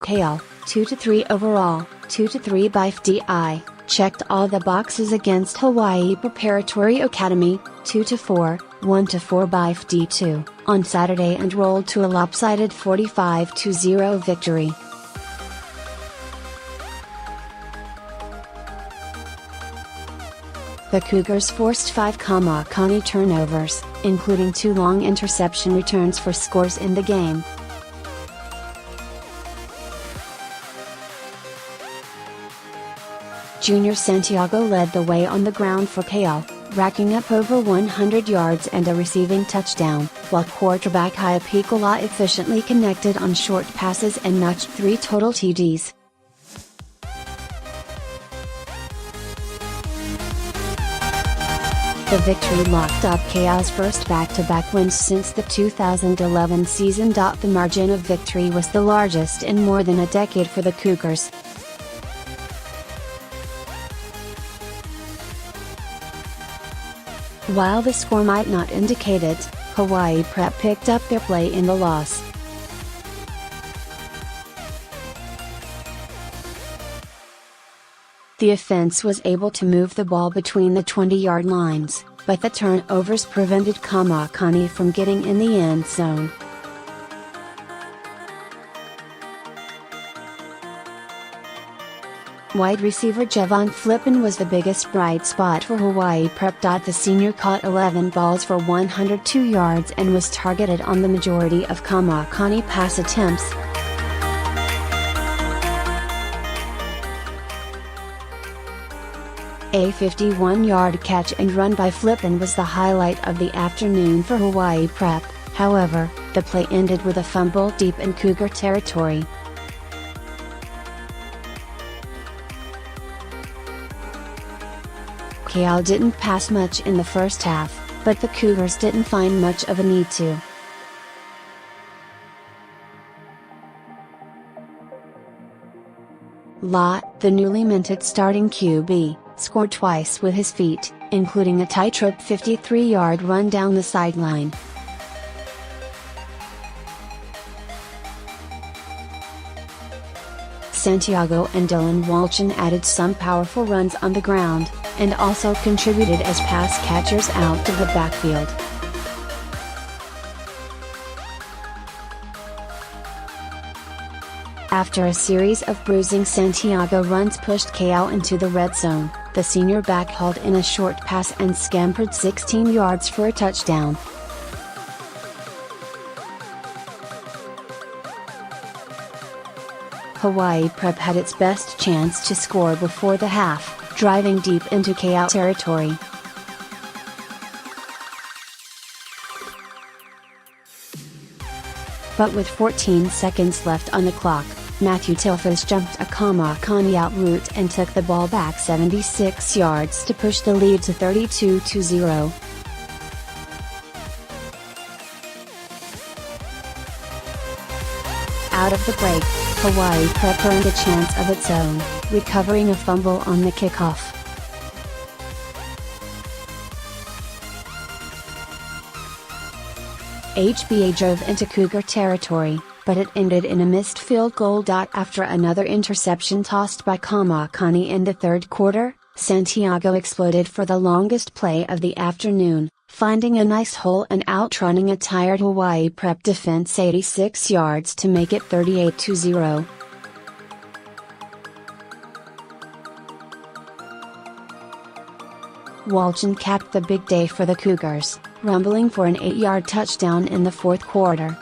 Keaau, 2-3 overall, 2-3 BIIF D-I, checked all the boxes against Hawaii Preparatory Academy, 2-4, 1-4 BIIF D-II, on Saturday and rolled to a lopsided 45-0 victory. The Cougars forced 5 Ka Makani turnovers, including 2 long interception returns for scores in the game. Junior Santiago led the way on the ground for Keaau, racking up over 100 yards and a receiving touchdown, while quarterback Iopeka Laa efficiently connected on short passes and notched 3 total TDs. The victory locked up Keaau's first back-to-back wins since the 2011 season. The margin of victory was the largest in more than a decade for the Cougars. While the score might not indicate it, Hawaii Prep picked up their play in the loss. The offense was able to move the ball between the 20-yard lines, but the turnovers prevented Ka Makani from getting in the end zone. Wide receiver Jevon Flippin was the biggest bright spot for Hawaii Prep.The. The senior caught 11 balls for 102 yards and was targeted on the majority of Ka Makani pass attempts. A 51-yard catch and run by Flippin was the highlight of the afternoon for Hawaii Prep. However, the play ended with a fumble deep in Cougar territory. Keaau didn't pass much in the first half, but the Cougars didn't find much of a need to. Laa, the newly minted starting QB, scored twice with his feet, including a tightrope 53-yard run down the sideline. Santiago and Dylan Waltjen added some powerful runs on the ground, and also contributed as pass catchers out to the backfield. After a series of bruising Santiago runs pushed Keaau into the red zone, the senior back hauled in a short pass and scampered 16 yards for a touchdown. Hawaii Prep had its best chance to score before the half, driving deep into Keaau territory. But with 14 seconds left on the clock, Tilfas jumped a Ka Makani out route and took the ball back 76 yards to push the lead to 32-0. Out of the break, Hawaii Prep earned a chance of its own, recovering a fumble on the kickoff. HPA drove into Cougar territory, but it ended in a missed field goal. After another interception tossed by Ka Makani in the third quarter, Santiago exploded for the longest play of the afternoon, finding a nice hole and outrunning a tired Hawaii Prep defense 86 yards to make it 38-0. Waltjen capped the big day for the Cougars, rumbling for an 8-yard touchdown in the fourth quarter.